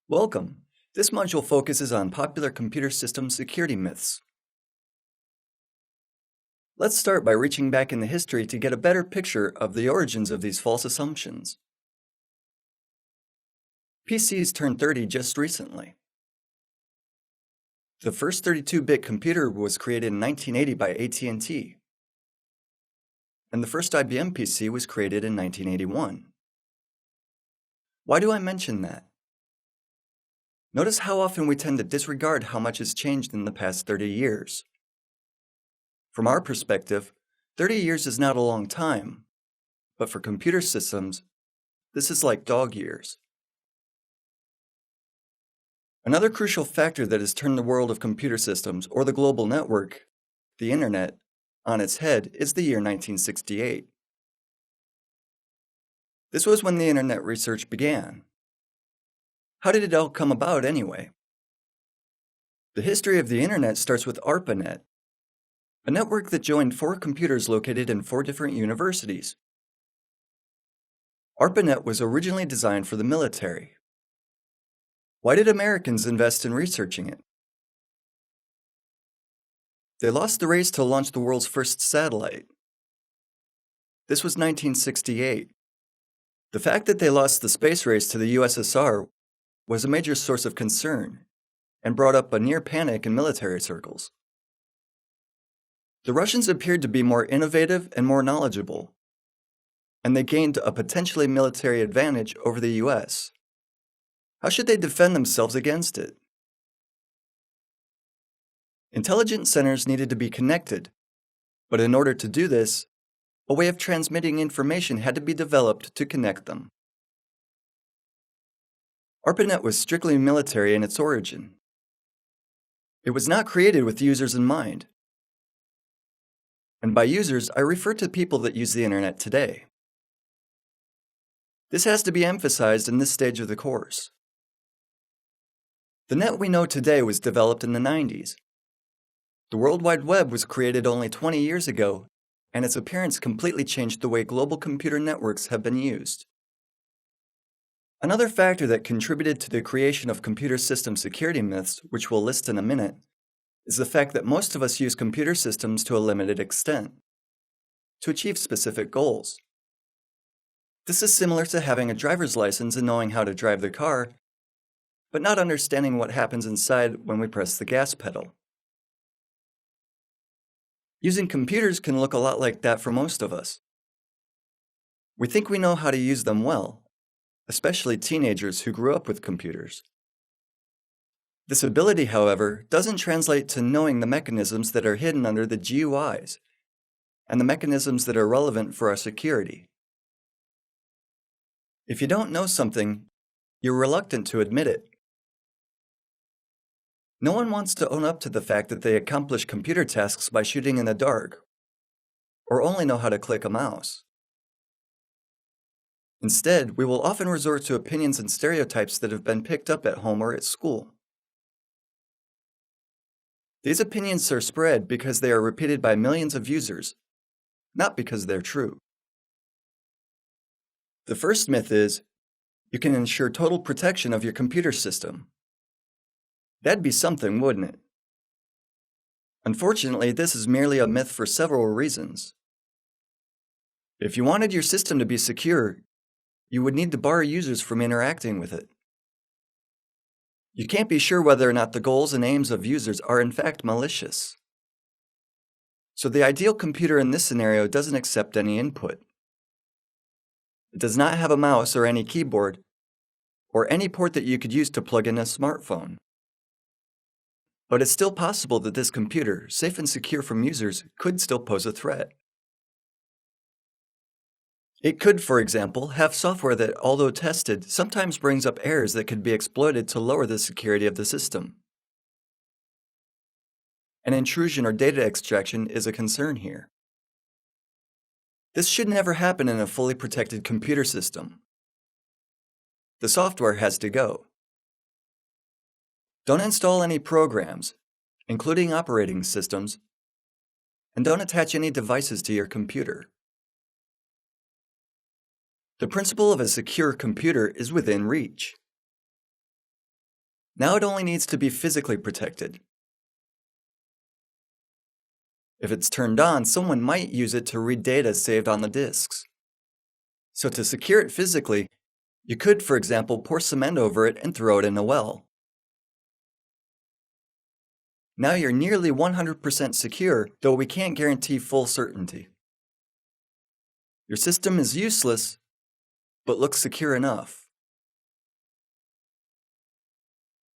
Welcome. This module focuses on popular computer system security myths. Let's start by reaching back in the history to get a better picture of the origins of these false assumptions. PCs turned 30 just recently. The first 32-bit computer was created in 1980 by AT&T, and the first IBM PC was created in 1981. Why do I mention that? Notice how often we tend to disregard how much has changed in the past 30 years. From our perspective, 30 years is not a long time, but for computer systems, this is like dog years. Another crucial factor that has turned the world of computer systems, or the global network, the Internet, on its head is the year 1968. This was when the Internet research began. How did it all come about anyway? The history of the Internet starts with ARPANET, a network that joined 4 computers located in 4 different universities. ARPANET was originally designed for the military. Why did Americans invest in researching it? They lost the race to launch the world's first satellite. This was 1968. The fact that they lost the space race to the USSR was a major source of concern and brought up a near panic in military circles. The Russians appeared to be more innovative and more knowledgeable, and they gained a potentially military advantage over the US. How should they defend themselves against it? Intelligence centers needed to be connected, but in order to do this, a way of transmitting information had to be developed to connect them. ARPANET was strictly military in its origin. It was not created with users in mind. And by users, I refer to people that use the Internet today. This has to be emphasized in this stage of the course. The net we know today was developed in the 90s. The World Wide Web was created only 20 years ago, and its appearance completely changed the way global computer networks have been used. Another factor that contributed to the creation of computer system security myths, which we'll list in a minute, is the fact that most of us use computer systems to a limited extent, to achieve specific goals. This is similar to having a driver's license and knowing how to drive the car, but not understanding what happens inside when we press the gas pedal. Using computers can look a lot like that for most of us. We think we know how to use them well, especially teenagers who grew up with computers. This ability, however, doesn't translate to knowing the mechanisms that are hidden under the GUIs and the mechanisms that are relevant for our security. If you don't know something, you're reluctant to admit it. No one wants to own up to the fact that they accomplish computer tasks by shooting in the dark, or only know how to click a mouse. Instead, we will often resort to opinions and stereotypes that have been picked up at home or at school. These opinions are spread because they are repeated by millions of users, not because they're true. The first myth is, you can ensure total protection of your computer system. That'd be something, wouldn't it? Unfortunately, this is merely a myth for several reasons. If you wanted your system to be secure, you would need to bar users from interacting with it. You can't be sure whether or not the goals and aims of users are in fact malicious. So the ideal computer in this scenario doesn't accept any input. It does not have a mouse or any keyboard, or any port that you could use to plug in a smartphone. But it's still possible that this computer, safe and secure from users, could still pose a threat. It could, for example, have software that, although tested, sometimes brings up errors that could be exploited to lower the security of the system. An intrusion or data extraction is a concern here. This should never happen in a fully protected computer system. The software has to go. Don't install any programs, including operating systems, and don't attach any devices to your computer. The principle of a secure computer is within reach. Now it only needs to be physically protected. If it's turned on, someone might use it to read data saved on the disks. So to secure it physically, you could, for example, pour cement over it and throw it in a well. Now you're nearly 100% secure, though we can't guarantee full certainty. Your system is useless, but looks secure enough.